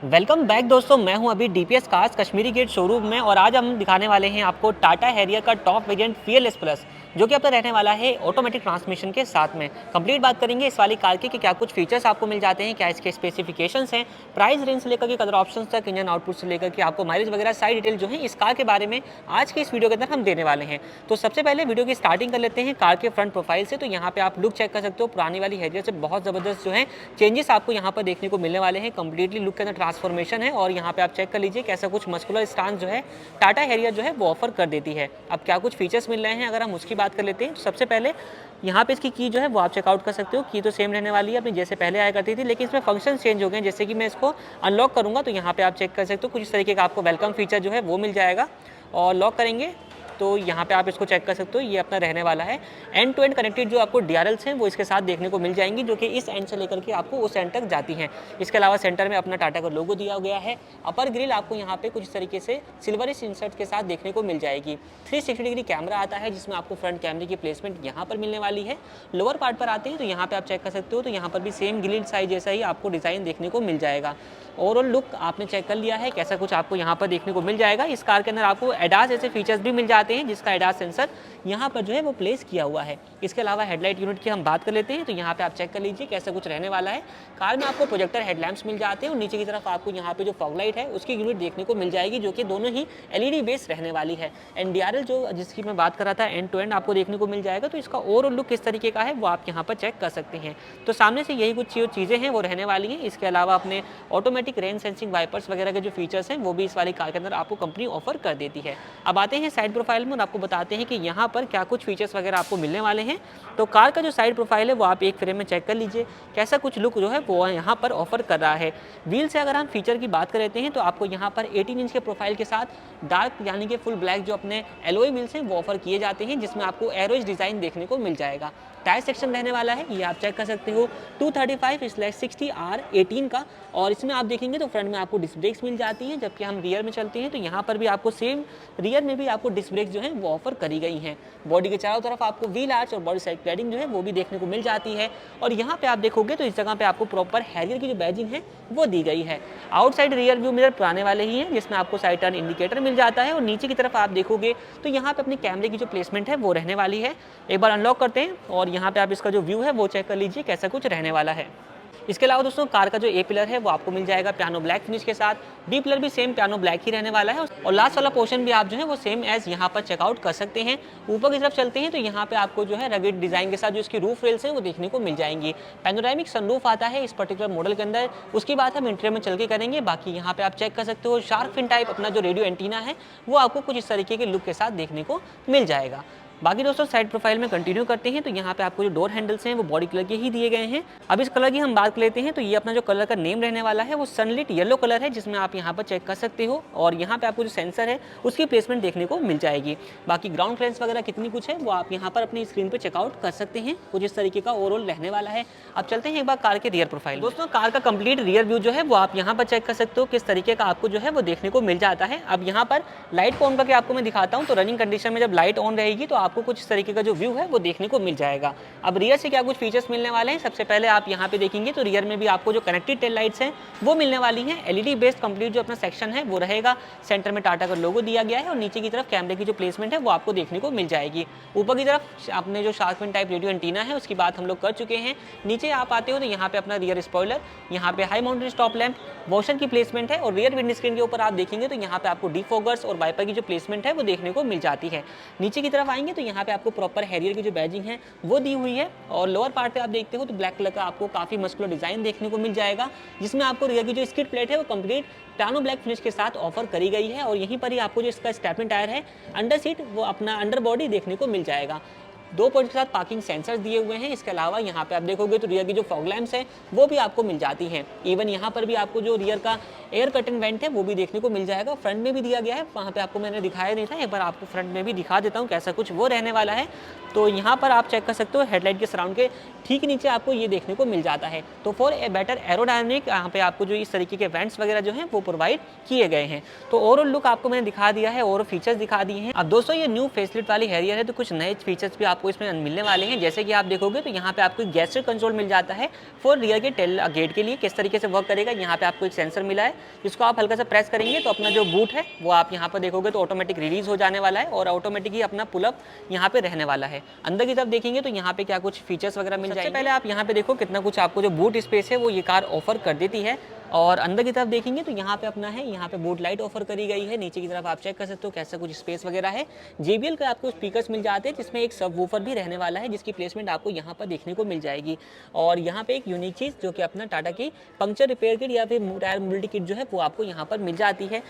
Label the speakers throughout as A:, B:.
A: Welcome back दोस्तों, मैं हूं अभी DPS cars Kashmiri Gate showroom में और आज हम दिखाने वाले हैं आपको टाटा हैरियर का टॉप वेरिएंट फीयरलेस प्लस, जो कि आपका रहने वाला है ऑटोमेटिक ट्रांसमिशन के साथ में। कंप्लीट बात करेंगे इस वाली कार की कि क्या कुछ फीचर्स आपको मिल जाते हैं, क्या इसके स्पेसिफिकेशंस हैं, प्राइस रेंज से लेकर के कलर ऑप्शंस तक, इंजन आउटपुट से लेकर के आपको माइलेज वगैरह सारी डिटेल जो है इस कार के बारे में आज की इस वीडियो के अंदर हम देने वाले हैं। तो सबसे पहले वीडियो की स्टार्टिंग कर लेते हैं कार के फ्रंट प्रोफाइल से। तो यहाँ पे आप लुक चेक कर सकते हो, पुरानी वाली हैरियर से बहुत ज़बरदस्त जो है चेंजेस आपको यहाँ पर देखने को मिलने वाले हैं। कंप्लीटली लुक के अंदर ट्रांसफॉर्मेशन है और यहाँ पे आप चेक कर लीजिए कैसा कुछ मस्कुलर स्टांस जो है टाटा हैरियर जो है वो ऑफर कर देती है। अब क्या कुछ फीचर्स मिल रहे हैं अगर हम उसकी बात कर लेते हैं तो सबसे पहले यहाँ पे इसकी की जो है वो आप चेकआउट कर सकते हो। की तो सेम रहने वाली है अपनी जैसे पहले आया करती थी, लेकिन इसमें फंक्शन चेंज हो गए। जैसे कि मैं इसको अनलॉक करूँगा तो यहाँ पे आप चेक कर सकते हो कुछ इस तरीके का आपको वेलकम फीचर जो है वो मिल जाएगा। और लॉक करेंगे तो यहाँ पे आप इसको चेक कर सकते हो, ये अपना रहने वाला है। एंड टू एंड कनेक्टेड जो आपको डीआरएल्स हैं वो इसके साथ देखने को मिल जाएंगी, जो कि इस एंड से लेकर के आपको उस एंड तक जाती हैं। इसके अलावा सेंटर में अपना टाटा का लोगो दिया गया है। अपर ग्रिल आपको यहाँ पे कुछ तरीके से सिल्वरिश इंसर्ट के साथ देखने को मिल जाएगी। 360 डिग्री कैमरा आता है जिसमें आपको फ्रंट कैमरे की प्लेसमेंट यहाँ पर मिलने वाली है। लोअर पार्ट पर आते हैं तो यहाँ पे आप चेक कर सकते हो, तो यहाँ पर भी सेम ग्रिल साइज जैसा ही आपको डिज़ाइन देखने को मिल जाएगा। ओवरऑल लुक आपने चेक कर लिया है कैसा कुछ आपको यहाँ पर देखने को मिल जाएगा। इस कार के अंदर आपको एडास ऐसे फीचर्स भी मिल जाते हैं जिसका एडास सेंसर यहाँ पर जो है वो प्लेस किया हुआ है। इसके अलावा हेडलाइट यूनिट की हम बात कर लेते हैं तो यहाँ पे आप चेक कर लीजिए कैसा कुछ रहने वाला है। कार में आपको प्रोजेक्टर हेडलैम्प्स मिल जाते हैं और नीचे की तरफ आपको यहाँ पे जो फॉग लाइट है उसकी यूनिट देखने को मिल जाएगी, जो कि दोनों ही एलईडी बेस रहने वाली है। एनडीआरएल जो जिसकी मैं बात कर रहा था एंड टू एंड आपको देखने को मिल जाएगा। तो इसका ओवरऑल लुक किस तरीके का है वो आप यहाँ पर चेक कर सकते हैं। तो सामने से यही कुछ चीज़ें हैं वो रहने वाली हैं। इसके अलावा अपने ऑटोमेटिक रेन सेंसिंग वाइपर्स वगैरह के जो फीचर्स हैं वो भी इस वाली कार के अंदर आपको कंपनी ऑफर कर देती है। अब आते हैं साइड प्रोफाइल में और आपको बताते हैं कि यहाँ पर क्या कुछ फीचर्स वगैरह आपको मिलने वाले हैं। तो कार का जो साइड प्रोफाइल है वो आप एक फ्रेम में चेक कर लीजिए कैसा कुछ लुक जो है वो यहाँ पर ऑफर कर रहा है। व्हील से अगर हम फीचर की बात कर लेते हैं तो आपको यहाँ पर 18 इंच के प्रोफाइल के साथ डार्क यानी कि फुल ब्लैक जो अपने एलॉय व्हील्स हैं वो ऑफर किए जाते हैं, जिसमें आपको एरोज डिज़ाइन देखने को मिल जाएगा। टायर सेक्शन रहने वाला है ये आप चेक कर सकते हो 235/60R18 का। और इसमें आप देखेंगे तो फ्रंट में आपको डिस्क ब्रेक्स मिल जाती हैं, जबकि हम रियर में चलते हैं तो यहाँ पर भी आपको सेम रियर में भी आपको डिस्क ब्रेक्स जो है वो ऑफर करी गई हैं। बॉडी के चारों तरफ आपको व्हील आर्च और बॉडी साइड क्लैडिंग जो है वो भी देखने को मिल जाती है। और यहाँ पे आप देखोगे तो इस जगह पे आपको प्रॉपर हैरियर की जो बैजिंग है वो दी गई है। आउटसाइड रियर व्यू मिरर पुराने वाले ही हैं जिसमें आपको साइड टर्न इंडिकेटर मिल जाता है। और नीचे की तरफ आप देखोगे तो यहाँ पे अपनी कैमरे की जो प्लेसमेंट है वो रहने वाली है। एक बार अनलॉक करते हैं और यहाँ पे आप इसका जो व्यू है वो चेक कर लीजिए कैसा कुछ रहने वाला है। इसके अलावा दोस्तों कार का जो ए पिलर है वो आपको मिल जाएगा पियानो ब्लैक फिनिश के साथ। बी पिलर भी सेम पियानो ब्लैक ही रहने वाला है और लास्ट वाला पोर्शन भी आप जो है वो सेम एज यहाँ पर चेकआउट कर सकते हैं। ऊपर की तरफ चलते हैं तो यहाँ पे आपको जो है रगेड डिजाइन के साथ जो इसकी रूफ रेल्स हैं वो देखने को मिल जाएंगी। पैनोरामिक सनरूफ आता है इस पर्टिकुलर मॉडल के अंदर, उसकी बात हम इंटीरियर में चल के करेंगे। बाकी यहाँ पे आप चेक कर सकते हो शार्क फिन टाइप अपना जो रेडियो एंटीना है वो आपको कुछ इस तरीके के लुक के साथ देखने को मिल जाएगा। बाकी दोस्तों साइड प्रोफाइल में कंटिन्यू करते हैं तो यहाँ पे आपको जो डोर हैंडल्स हैं वो बॉडी कलर के ही दिए गए हैं। अब इस कलर की हम बात कर लेते हैं तो ये अपना जो कलर का नेम रहने वाला है वो सनलिट येलो कलर है, जिसमें आप यहाँ पर चेक कर सकते हो। और यहाँ पे आपको जो सेंसर है उसकी प्लेसमेंट देखने को मिल जाएगी। बाकी ग्राउंड क्लियरेंस वगैरह कितनी कुछ है वो आप यहाँ पर अपनी स्क्रीन पर चेकआउट कर सकते हैं। कुछ इस तरीके का ओवरऑल रहने वाला है। अब चलते हैं एक बार कार के रियर प्रोफाइल। दोस्तों कार का कंप्लीट रियर व्यू जो है वो आप यहाँ पर चेक कर सकते हो किस तरीके का आपको जो है वो देखने को मिल जाता है। अब यहाँ पर लाइट को ऑन करके आपको मैं दिखाता हूँ। तो रनिंग कंडीशन में जब लाइट ऑन रहेगी तो आपको कुछ इस तरीके का व्यू है वो देखने को मिल जाएगा। अब रियर से क्या कुछ फीचर्स मिलने वाले हैं, सबसे पहले आप यहाँ पे देखेंगे तो रियर में भी आपको जो कनेक्टेड टेल लाइट्स हैं वो मिलने वाली हैं। एलईडी बेस्ड कंप्लीट जो अपना सेक्शन है वो रहेगा। सेंटर में टाटा का लोगो दिया गया है और नीचे की तरफ कैमरे की जो प्लेसमेंट है वो आपको देखने को मिल जाएगी। ऊपर की तरफ आपने जो shark fin type radio antenna है उसकी बात हम लोग कर चुके हैं। नीचे आप आते हो तो यहाँ पे अपना रियर स्पॉइलर, यहाँ पे high mountain stop lamp, washer की प्लेसमेंट है। और रियर विंड स्क्रीन के ऊपर आप देखेंगे तो यहाँ पे आपको डिफॉगर्स और वाइपर की जो प्लेसमेंट है वो देखने को मिल जाती है। नीचे की तरफ आएंगे तो यहाँ पे आपको प्रॉपर हैरियर की जो बैजिंग है वो दी हुई है। और लोअर पार्ट पे आप देखते हो तो ब्लैक कलर का आपको काफी मस्कुलर डिजाइन देखने को मिल जाएगा, जिसमें आपको रियर की जो स्किड प्लेट है वो कंप्लीट पियानो ब्लैक फिनिश के साथ ऑफर करी गई है। और यहीं पर ही आपको जो इसका स्टेपनी टायर है अंडर सीट वो अपना अंडर बॉडी देखने को मिल जाएगा। 2 पॉइंट के साथ पार्किंग सेंसर्स दिए हुए हैं। इसके अलावा यहाँ पे आप देखोगे तो रियर की जो फॉग लैंप्स है वो भी आपको मिल जाती हैं। इवन यहाँ पर भी आपको जो रियर का एयर कर्टन वेंट है वो भी देखने को मिल जाएगा। फ्रंट में भी दिया गया है, वहाँ पे आपको मैंने दिखाया नहीं था, एक बार आपको फ्रंट में भी दिखा देता हूँ कैसा कुछ वो रहने वाला है। तो यहाँ पर आप चेक कर सकते हो हेडलाइट के सराउंड के ठीक नीचे आपको ये देखने को मिल जाता है। तो फॉर ए बेटर एरोडायनेमिक यहाँ पे आपको जो इस तरीके के वेंट्स वगैरह जो हैं वो प्रोवाइड किए गए हैं। तो ओवरऑल लुक आपको मैंने दिखा दिया है और फीचर्स दिखा दिए हैं। अब दोस्तों ये न्यू फेसलिफ्ट वाली हैरियर है तो कुछ नए फीचर्स भी आप आपको इसमें मिलने वाले हैं। जैसे कि आप देखोगे तो यहाँ पे आपको गेस्चर कंट्रोल मिल जाता है फॉर रियर के टेल गेट के लिए। किस तरीके से वर्क करेगा, यहाँ पे आपको एक सेंसर मिला है जिसको आप हल्का सा प्रेस करेंगे तो अपना जो बूट है वो आप यहाँ पर देखोगे तो ऑटोमेटिक रिलीज हो जाने वाला है और ऑटोमेटिक ही अपना पुलअप यहाँ पे रहने वाला है। अंदर की तरफ देखेंगे तो यहाँ पे क्या कुछ फीचर्स वगैरह मिल जाएंगे। पहले आप यहाँ पे देखो कितना कुछ आपको जो बूट स्पेस है वो ये कार ऑफर कर देती है। और अंदर की तरफ देखेंगे तो यहाँ पे अपना है, यहाँ पे बूट लाइट ऑफर करी गई है। नीचे की तरफ आप चेक कर सकते हो कैसा कुछ स्पेस वगैरह है। JBL का आपको स्पीकर्स मिल जाते हैं जिसमें एक सब वूफर भी रहने वाला है जिसकी प्लेसमेंट आपको यहाँ पर देखने को मिल जाएगी। और यहाँ पे एक यूनिक चीज़ जो कि अपना टाटा की पंक्चर रिपेयर किट या फिर टायर मोबिलिटी किट जो है वो आपको यहाँ पर मिल जाती है।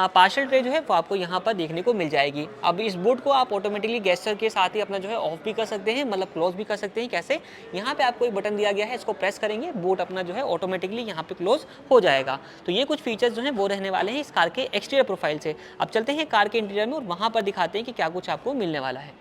A: पार्शल ट्रे जो है वो आपको यहाँ पर देखने को मिल जाएगी। अब इस बूट को आप ऑटोमेटिकली गेस्चर के साथ ही अपना जो है ऑफ भी कर सकते हैं, मतलब क्लोज भी कर सकते हैं। कैसे, यहाँ पे आपको एक बटन दिया गया है, इसको प्रेस करेंगे बूट अपना जो है ऑटोमेटिकली यहाँ पे क्लोज हो जाएगा। तो ये कुछ फीचर्स जो हैं वो रहने वाले हैं इस कार के एक्सटीरियर प्रोफाइल से। अब चलते हैं कार के इंटीरियर में और वहाँ पर दिखाते हैं कि क्या कुछ आपको मिलने वाला है।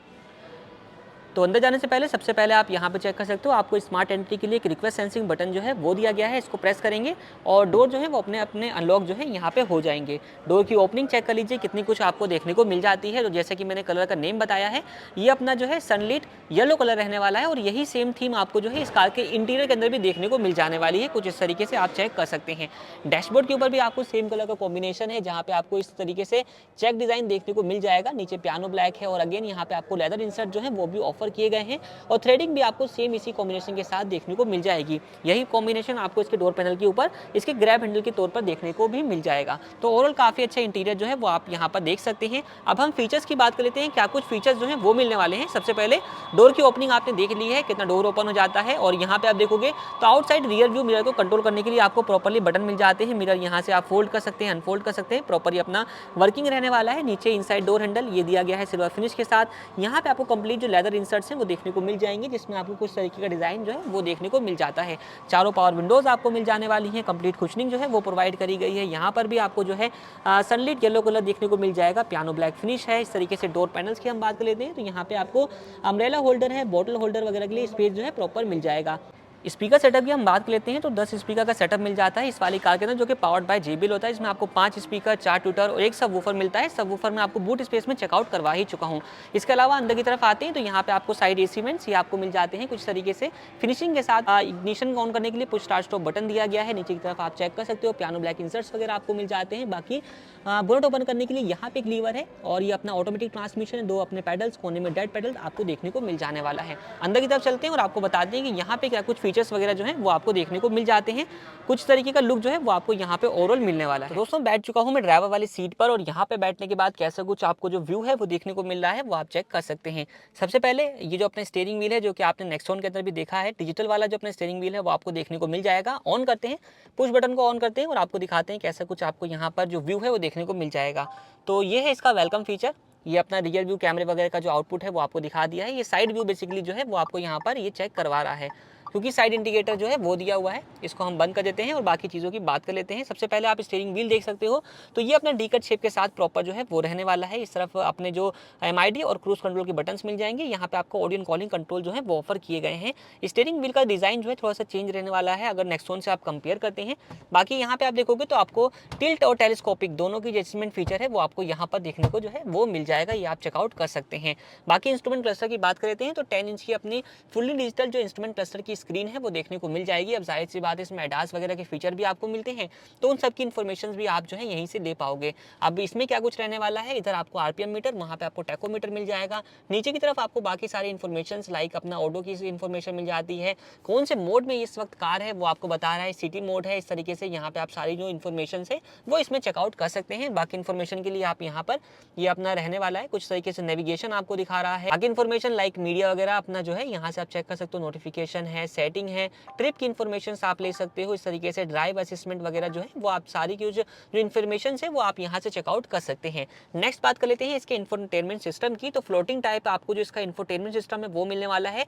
A: तो अंदर जाने से पहले सबसे पहले आप यहाँ पे चेक कर सकते हो, आपको स्मार्ट एंट्री के लिए एक रिक्वेस्ट सेंसिंग बटन जो है वो दिया गया है। इसको प्रेस करेंगे और डोर जो है वो अपने अपने अनलॉक जो है यहाँ पे हो जाएंगे। डोर की ओपनिंग चेक कर लीजिए कितनी कुछ आपको देखने को मिल जाती है। तो जैसे कि मैंने कलर का नेम बताया है, ये अपना जो है सनलाइट येलो कलर रहने वाला है और यही सेम थीम आपको जो है इस कार के इंटीरियर के अंदर भी देखने को मिल जाने वाली है। कुछ इस तरीके से आप चेक कर सकते हैं। डैशबोर्ड के ऊपर भी आपको सेम कलर का कॉम्बिनेशन है जहाँ पे आपको इस तरीके से चेक डिजाइन देखने को मिल जाएगा। नीचे पियानो ब्लैक है और अगेन यहाँ पे आपको लेदर इंसर्ट जो है वो भी ऑफर किए गए हैं और थ्रेडिंग भी आपको सेम इसी कॉम्बिनेशन के साथ देखने को मिल जाएगी। यही कॉम्बिनेशन आपको इसके डोर पैनल के ऊपर इसके ग्रैब हैंडल के तौर पर देखने को भी मिल जाएगा। तो ओवरऑल काफी अच्छा इंटीरियर जो है वो आप यहाँ पर देख सकते हैं। अब हम फीचर्स की बात कर लेते हैं, क्या कुछ फीचर्स जो है वो मिलने वाले हैं। सबसे पहले डोर की ओपनिंग आपने देख ली है, कितना डोर ओपन हो जाता है। और यहाँ पे आप देखोगे तो आउटसाइड रियर व्यू मिरर को कंट्रोल करने के लिए आपको प्रॉपर्ली बटन मिल जाते हैं। मिरर यहाँ से आप फोल्ड कर सकते हैं, अनफोल्ड कर सकते हैं, प्रॉपर्ली अपना वर्किंग रहने वाला है। नीचे इनसाइड डोर हैंडल ये दिया गया है सिल्वर फिनिश के साथ। यहाँ पे आपको कंप्लीट जो लेदर इंसर्ट्स हैं वो देखने को मिल जाएंगे जिसमें आपको कुछ तरीके का डिजाइन जो है वो देखने को मिल जाता है। चारों पावर विंडोज आपको मिल जाने वाली हैं। कंप्लीट कुशनिंग जो है वो प्रोवाइड करी गई है। यहाँ पर भी आपको जो है सनलाइट येलो कलर देखने को मिल जाएगा, पियानो ब्लैक फिनिश है। इस तरीके से डोर पैनल्स की हम बात कर लेते हैं तो यहाँ पे आपको अम्ब्रेला होल्डर है, बॉटल होल्डर वगैरह के लिए स्पेस जो है प्रॉपर मिल जाएगा। स्पीकर सेटअप की हम बात कर लेते हैं तो 10 स्पीकर का सेटअप मिल जाता है इस वाली कार के अंदर जो कि पावर्ड बाय JBL होता है। इसमें आपको 5 स्पीकर, 4 ट्विटर और एक सब वूफर मिलता है। सब वूफर में आपको बूट स्पेस में चेकआउट करवा ही चुका हूँ। इसके अलावा अंदर की तरफ आते हैं तो यहाँ पे आपको साइड AC वेंट्स ये आपको मिल जाते हैं कुछ तरीके से फिनिशिंग के साथ। इग्निशन ऑन करने के लिए पुश स्टार्ट स्टॉप बटन दिया गया है। नीचे की तरफ आप चेक कर सकते हो पियानो ब्लैक इंसर्ट्स वगैरह आपको मिल जाते हैं। बाकी बोनट ओपन करने के लिए यहाँ पे एक लीवर है और ये अपना ऑटोमेटिक ट्रांसमिशन है। 2 अपने पैडल्स, कोने में डेड पैडल आपको देखने को मिल जाने वाला है। अंदर की तरफ चलते हैं और आपको बताते हैं कि यहाँ पे क्या कुछ फीचर्स वगैरह जो है वो आपको देखने को मिल जाते हैं। कुछ तरीके का लुक जो है वो आपको यहाँ पे ओवरऑल मिलने वाला है। तो दोस्तों बैठ चुका हूँ मैं ड्राइवर वाली सीट पर और यहाँ पे बैठने के बाद कैसा कुछ आपको जो व्यू है वो देखने को मिल रहा है वो आप चेक कर सकते हैं। सबसे पहले ये जो अपना स्टीयरिंग व्हील है जो कि आपने नेक्सॉन के अंदर भी देखा है, डिजिटल वाला जो अपना स्टीयरिंग व्हील है वो आपको देखने को मिल जाएगा। ऑन करते हैं, पुश बटन को ऑन करते हैं और आपको दिखाते हैं कैसा कुछ आपको यहाँ पर जो व्यू है वो देखने को मिल जाएगा। तो ये है इसका वेलकम फीचर। ये अपना रियर व्यू कैमरे वगैरह का जो आउटपुट है वो आपको दिखा दिया है। ये साइड व्यू बेसिकली जो है वो आपको यहाँ पर ये चेक करवा रहा है क्योंकि साइड इंडिकेटर जो है वो दिया हुआ है। इसको हम बंद कर देते हैं और बाकी चीज़ों की बात कर लेते हैं। सबसे पहले आप स्टीयरिंग व्हील देख सकते हो तो ये अपना डी-कट शेप के साथ प्रॉपर जो है वो रहने वाला है। इस तरफ अपने जो MID और क्रूज कंट्रोल के बटन्स मिल जाएंगे। यहाँ पे आपको ऑडियो कॉलिंग कंट्रोल जो है वो ऑफर किए गए हैं। स्टीयरिंग व्हील का डिजाइन जो है थोड़ा सा चेंज रहने वाला है अगर नेक्सॉन से आप कंपेयर करते हैं। बाकी यहाँ पे आप देखोगे तो आपको टिल्ट और टेलीस्कोपिक दोनों की एडजस्टमेंट फीचर है वो आपको यहाँ पर देखने को जो है वो मिल जाएगा। ये आप चेकआउट कर सकते हैं। बाकी इंस्ट्रूमेंट क्लस्टर की बात करते हैं तो 10 इंच की अपनी फुल्ली डिजिटल जो इंस्ट्रूमेंट क्लस्टर की स्क्रीन है वो देखने को मिल जाएगी। अब जाहिर सी बात है इसमें ADAS वगैरह के फीचर भी आपको मिलते हैं तो उन सब की इन्फॉर्मेशन भी आप जो है यहीं से ले पाओगे। अब इसमें क्या कुछ रहने वाला है, इधर आपको RPM मीटर, वहाँ पे आपको टैकोमीटर मिल जाएगा। नीचे की तरफ आपको बाकी सारी इन्फॉर्मेशन लाइक अपना ऑडो की इन्फॉर्मेशन मिल जाती है, कौन से मोड में इस वक्त कार है वो आपको बता रहा है, सिटी मोड है। इस तरीके से यहाँ पे आप सारी जो इन्फॉर्मेशन है वो इसमें चेकआउट कर सकते हैं। बाकी इन्फॉर्मेशन के लिए आप यहाँ पर ये अपना रहने वाला है कुछ तरीके से नेविगेशन आपको दिखा रहा है। बाकी इन्फॉर्मेशन लाइक मीडिया वगैरह अपना जो है यहाँ से आप चेक कर सकते हो, नोटिफिकेशन है, सेटिंग है, ट्रिप की इन्फॉर्मेशन आप ले सकते हो। इस तरीके से ड्राइव असिस्टेंट वगैरह जो है वो आप सारी की जो इन्फॉर्मेशन है वो आप यहाँ से चेकआउट कर सकते हैं। नेक्स्ट बात कर लेते हैं इसके इंफोटेनमेंट सिस्टम की। तो फ्लोटिंग टाइप आपको जो इसका इंफोटेनमेंट सिस्टम है वो मिलने वाला है।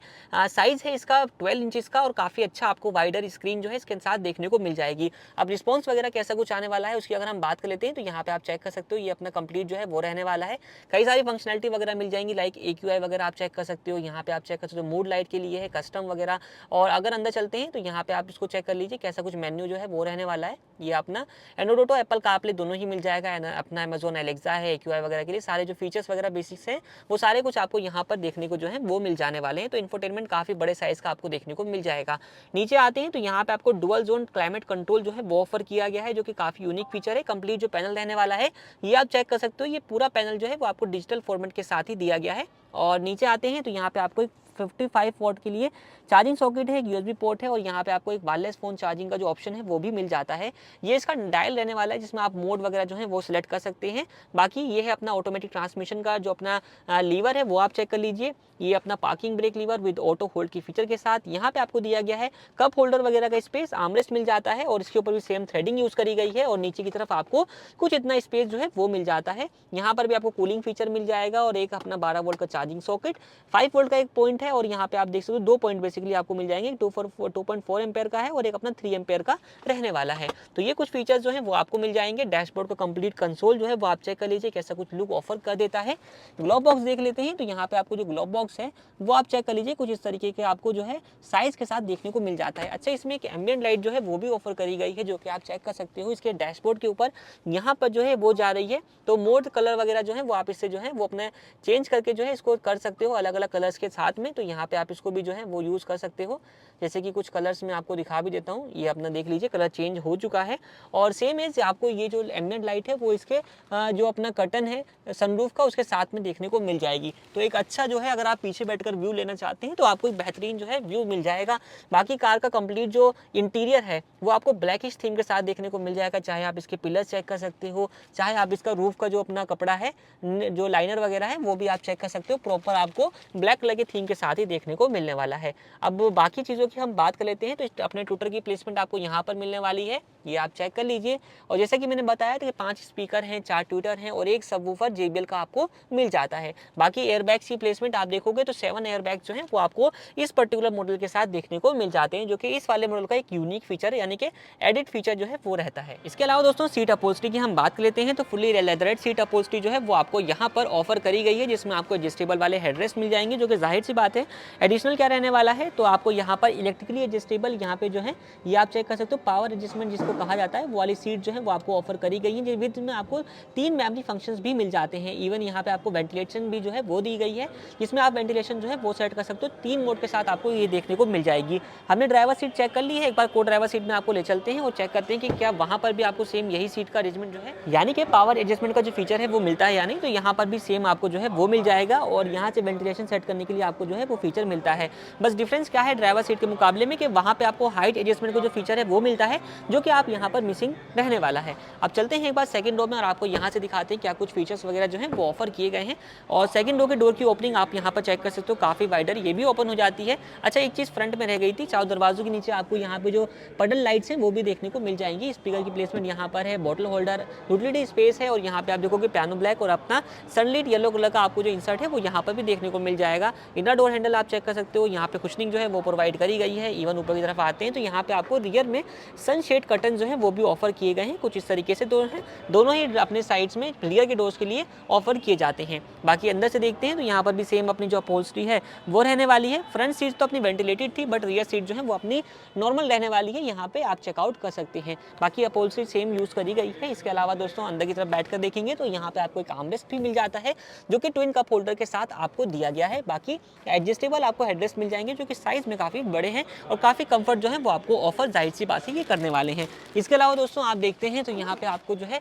A: साइज है इसका 12 इंच का और काफी अच्छा आपको वाइडर स्क्रीन जो है इसके साथ देखने को मिल जाएगी। अब रिस्पॉन्स वगैरह कैसा कुछ आने वाला है उसकी अगर हम बात कर लेते हैं तो यहाँ पे आप चेक कर सकते हो ये अपना कंप्लीट जो है वो रहने वाला है। कई सारी फंक्शनलिटी वगैरह मिल जाएंगी लाइक AQI वगैरह आप चेक कर सकते हो। यहाँ पे आप चेक कर सकते हो मूड लाइट के लिए है, कस्टम वगैरह और अगर अंदर चलते हैं तो यहाँ पे आप इसको चेक कर लीजिए कैसा कुछ मेन्यू जो है वो रहने वाला है। ये अपना एंड्रॉइड ऑटो, एप्पल कारप्ले दोनों ही मिल जाएगा। अपना अमेजोन एलेक्सा है, AQI वगैरह के लिए सारे जो फीचर्स वगैरह बेसिक्स हैं वो सारे कुछ आपको यहाँ पर देखने को जो है वो मिल जाने वाले हैं। तो इंफोटेनमेंट काफ़ी बड़े साइज़ का आपको देखने को मिल जाएगा। नीचे आते हैं तो यहाँ पे आपको डुअल जोन क्लाइमेट कंट्रोल जो है वो ऑफर किया गया है, जो कि काफ़ी यूनिक फीचर है। कंप्लीट जो पैनल रहने वाला है ये आप चेक कर सकते हो, ये पूरा पैनल जो है वो आपको डिजिटल फॉर्मेट के साथ ही दिया गया है। और नीचे आते हैं तो यहाँ पे आपको 55 वॉट के लिए चार्जिंग सॉकेट है, एक USB पोर्ट है और यहाँ पे आपको एक वायरलेस फ़ोन चार्जिंग का जो ऑप्शन है वो भी मिल जाता है। ये इसका डायल रहने वाला है जिसमें आप मोड वगैरह जो है वो सिलेक्ट कर सकते हैं। बाकी ये है अपना ऑटोमेटिक ट्रांसमिशन का जो अपना लीवर है वो आप चेक कर लीजिए। ये अपना parking brake lever with auto hold की फीचर के साथ यहाँ पे आपको दिया गया है कप होल्डर वगैरह का स्पेस, आर्मरेस्ट मिल जाता है और इसके ऊपर भी सेम थ्रेडिंग यूज़ करी गई है और नीचे की तरफ आपको कुछ इतना स्पेस जो है वो मिल जाता है। यहाँ पर भी आपको कूलिंग फीचर मिल जाएगा और एक अपना 12 वोल्ट का चार्जिंग सॉकेट, 5 वोल्ट का एक पॉइंट है और यहाँ पे आप देख सकते हो 2 पॉइंट बेसिकली आपको मिल जाएंगे। 2.4 एम्पेयर का है और एक अपना 3 एम्पेयर का रहने वाला है। तो ये कुछ फीचर्स जो है वो आपको मिल जाएंगे। डैशबोर्ड का कंप्लीट कंसोल जो है वो आप चेक कर लीजिए कैसा कुछ लुक ऑफर कर देता है। ग्लोब बॉक्स देख लेते हैं तो यहाँ पे आपको जो ग्लोब बॉक्स है वो आप चेक कर लीजिए, कुछ इस तरीके के आपको जो है साइज के साथ देखने को मिल जाता है। अच्छा, इसमें एक एम्बिएंट लाइट जो है वो भी ऑफर करी गई है जो कि आप चेक कर सकते हो। इसके डैशबोर्ड के ऊपर यहाँ पर जो है वो जा रही है, तो मोड कलर वगैरह जो है वो आप इससे जो है वो अपने चेंज करके जो है इसको कर सकते हो अलग अलग कलर्स के साथ में। तो यहाँ पे आप इसको भी जो है वो यूज़ कर सकते हो। जैसे कि कुछ कलर्स मैं आपको दिखा भी देता हूँ, ये अपना देख लीजिए कलर चेंज हो चुका है। और सेम एज आपको ये जो एम्बिएंट लाइट है वो इसके जो अपना कर्टन है सनरूफ का उसके साथ में देखने को मिल जाएगी। तो एक अच्छा जो है अगर आप पीछे बैठकर व्यू लेना चाहते हैं तो आपको एक बेहतरीन जो है व्यू मिल जाएगा। बाकी कार का कंप्लीट जो इंटीरियर है वो आपको ब्लैकिश थीम के साथ देखने को मिल जाएगा। चाहे आप इसके पिलर्स चेक कर सकते हो, चाहे आप इसका रूफ का जो अपना कपड़ा है जो लाइनर वगैरह है वो भी आप चेक कर सकते हो। प्रॉपर आपको ब्लैक कलर के थीम के साथ ही देखने को मिलने वाला है। अब बाकी चीज़ों की हम बात कर लेते हैं तो अपने ट्विटर की प्लेसमेंट आपको यहाँ पर मिलने वाली है, ये आप चेक कर लीजिए। और जैसा कि मैंने बताया था कि 5 स्पीकर हैं, 4 ट्विटर हैं और एक सबवूफर JBL का आपको मिल जाता है। बाकी एयरबैग्स की प्लेसमेंट आप देखोगे तो 7 एयरबैग्स जो हैं वो आपको इस पर्टिकुलर मॉडल के साथ देखने को मिल जाते हैं, जो कि इस वाले मॉडल का एक यूनिक फीचर यानी कि एडिट फीचर जो है वो रहता है। इसके अलावा दोस्तों सीट अपहोल्स्ट्री की हम बात कर लेते हैं तो फुल्ली लेदरेट सीट अपहोल्स्ट्री जो है वो आपको यहाँ पर ऑफर करी गई है, जिसमें आपको एडजस्टेबल वाले हेडरेस्ट मिल जाएंगे, जो कि जाहिर सी बात है। एडिशनल क्या रहने वाला है तो आपको यहाँ पर इलेक्ट्रिकली एडजस्टेबल यहाँ पे जो है ये आप चेक कर सकते हो पावर एडजस्टमेंट जिसको कहा जाता है वो वाली सीट जो है वो आपको ऑफर करी गई है, जिसमें आपको 3 मेमोरी फंक्शंस भी मिल जाते हैं। इवन यहाँ पे आपको वेंटिलेशन भी जो है वो दी गई है, जिसमें आप वेंटिलेशन जो है वो सेट कर सकते हो। 3 मोड के साथ आपको ये देखने को मिल जाएगी। हमने ड्राइवर सीट चेक कर ली है, एक बार को ड्राइवर सीट में आपको ले चलते हैं और चेक करते हैं कि क्या वहाँ पर भी आपको सेम यही सीट का अरेंजमेंट जो है यानी कि पावर एडजस्टमेंट का जो फीचर है वो मिलता है या नहीं। तो यहाँ पर भी सेम आपको जो है वो मिल जाएगा और यहाँ से वेंटिलेशन सेट करने के लिए आपको जो है वो फीचर मिलता है। बस डिफरेंस क्या है ड्राइवर सीट के मुकाबले में कि वहाँ पे आपको हाइट एडजस्टमेंट का जो फीचर है वो मिलता है, जो कि आप यहाँ पर मिसिंग रहने वाला है। अब चलते हैं एक बार सेकंड रो में और आपको यहाँ से दिखाते हैं क्या कुछ फीचर्स वगैरह जो है वो ऑफर किए गए हैं। और सेकंड रो के डोर की ओपनिंग आप यहाँ पर चेक कर सकते हो, काफ़ी वाइडर ये भी ओपन हो जाती है। अच्छा, एक चीज़ फ्रंट में रह गई थी, चारों दरवाजों के नीचे आपको यहाँ पे जो पडल लाइट्स हैं वो भी देखने को मिल जाएंगी। स्पीकर की प्लेसमेंट यहाँ पर है, बॉटल होल्डर, यूटिलिटी स्पेस है और यहाँ पे आप देखोगे पियानो ब्लैक और अपना सनलाइट येलो कलर का आपको जो इंसर्ट है वो यहाँ पर भी देखने को मिल जाएगा। इनर डोर हैंडल आप चेक कर सकते हो, यहाँ पे कुशनिंग जो है वो प्रोवाइड करी गई है। इवन ऊपर की तरफ आते हैं तो यहाँ पे आपको रियर में सनशेड कर्टन जो है वो भी ऑफर किए गए हैं, कुछ इस तरीके से दोनों ही अपने साइड्स में रियर के डोर्स के लिए ऑफर किए जाते हैं। बाकी अंदर से देखते हैं तो यहाँ पर भी सेम अपनी जो अपहोल्स्ट्री है वो रहने वाली है। फ्रंट सीट तो अपनी वेंटिलेटेड थी बट रियर सीट जो है वो अपनी नॉर्मल रहने वाली है, यहाँ पे आप चेकआउट कर सकते हैं। बाकी अपहोल्स्ट्री सेम यूज़ करी गई है। इसके अलावा दोस्तों अंदर की तरफ बैठकर देखेंगे तो यहाँ पे आपको एक आर्मरेस्ट भी मिल जाता है, जो कि ट्विन कप होल्डर के साथ आपको दिया गया है। बाकी एडजस्टेबल आपको हेडरेस्ट मिल जाएंगे, जो कि साइज में काफ़ी बड़े हैं और काफ़ी कंफर्ट जो है वो आपको ऑफर जाहिर सी बात है ये करने वाले हैं। इसके अलावा दोस्तों आप देखते हैं तो यहाँ पे आपको जो है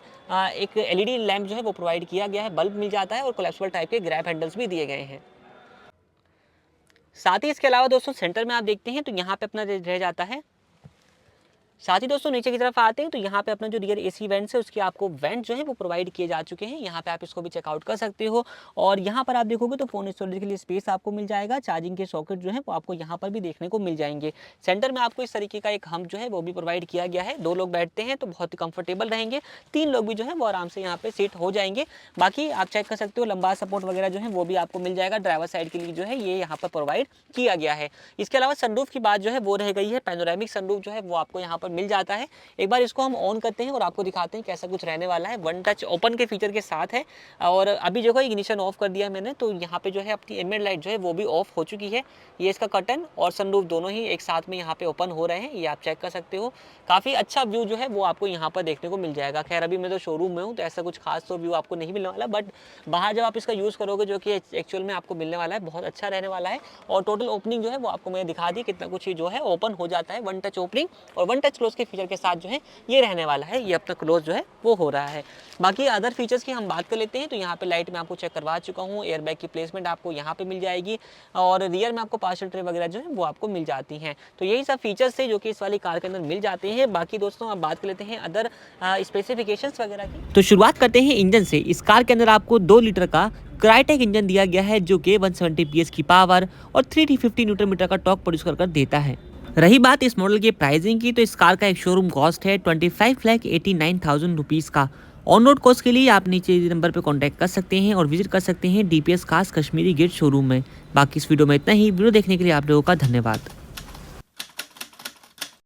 A: एक LED लैंप जो है वो प्रोवाइड किया गया है, बल्ब मिल जाता है और कोलैप्सिबल टाइप के ग्रैब हैंडल्स भी दिए गए हैं। साथ ही इसके अलावा दोस्तों सेंटर में आप देखते हैं तो यहाँ पे अपना रह जाता है। साथ ही दोस्तों नीचे की तरफ आते हैं तो यहाँ पे अपना जो रियर AC वेंट्स है उसके आपको वेंट जो है वो प्रोवाइड किए जा चुके हैं। यहाँ पे आप इसको भी चेकआउट कर सकते हो और यहाँ पर आप देखोगे तो फोन स्टोरेज के लिए स्पेस आपको मिल जाएगा। चार्जिंग के सॉकेट जो है वो आपको यहाँ पर भी देखने को मिल जाएंगे। सेंटर में आपको इस तरीके का एक हम्प जो है वो भी प्रोवाइड किया गया है। 2 लोग बैठते हैं तो बहुत ही कंफर्टेबल रहेंगे, 3 लोग भी जो है वो आराम से यहाँ पे सीट हो जाएंगे। बाकी आप चेक कर सकते हो लंबा सपोर्ट वगैरह जो है वो भी आपको मिल जाएगा। ड्राइवर साइड के लिए जो है ये यहाँ पर प्रोवाइड किया गया है। इसके अलावा सनरूफ की बात जो है वो रह गई है। पैनोरामिक सनरूफ जो है वो आपको यहाँ पर मिल जाता है। एक बार इसको हम ऑन करते हैं और आपको दिखाते हैं कैसा कुछ रहने वाला है। वन टच ओपन के फीचर के साथ है और अभी जो है इग्निशन ऑफ कर दिया मैंने, तो यहाँ पे जो है अपनी एम्बिएंट लाइट जो है वो भी ऑफ हो चुकी है। ये इसका कर्टन और सनरूफ दोनों ही एक साथ में यहाँ पे ओपन हो रहे हैं, ये आप चेक कर सकते हो। काफ़ी अच्छा व्यू जो है वो आपको यहाँ पर देखने को मिल जाएगा। खैर अभी मैं तो शोरूम में हूँ तो ऐसा कुछ खास तो व्यू आपको नहीं मिलने वाला, बट बाहर जब आप इसका यूज़ करोगे जो कि एक्चुअल में आपको मिलने वाला है, बहुत अच्छा रहने वाला है। और टोटल ओपनिंग जो है वो आपको मैंने दिखा दी, कितना कुछ ही जो है ओपन हो जाता है। वन टच ओपनिंग और वन टच क्लोज के फीचर के साथ जो है ये रहने वाला है। ये अपना क्लोज जो है वो हो रहा है। बाकी अदर फीचर्स की हम बात कर लेते हैं तो यहाँ पे लाइट में आपको चेक करवा चुका हूँ। एयरबैग की प्लेसमेंट आपको यहाँ पे मिल जाएगी और रियर में आपको पार्सल ट्रे वगैरह जो है वो आपको मिल जाती हैं। तो यही सब फीचर्स थे जो कि इस वाली कार के अंदर मिल जाते हैं। बाकी दोस्तों अब बात कर लेते हैं अदर स्पेसिफिकेशंस वगैरह की। तो शुरुआत करते हैं इंजन से। इस कार के अंदर आपको 2 लीटर का क्राइटेक इंजन दिया गया है जो कि 170 PS की पावर और 350 न्यूटन मीटर का टॉर्क प्रोड्यूस कर देता है। रही बात इस मॉडल की प्राइसिंग की, तो इस कार का एक शोरूम कॉस्ट है 25,89,000 रुपीज़ का। ऑन रोड कॉस्ट के लिए आप नीचे नंबर पर कॉन्टैक्ट कर सकते हैं और विजिट कर सकते हैं DPS खास कश्मीरी गेट शोरूम में। बाकी इस वीडियो में इतना ही। वीडियो देखने के लिए आप लोगों का धन्यवाद।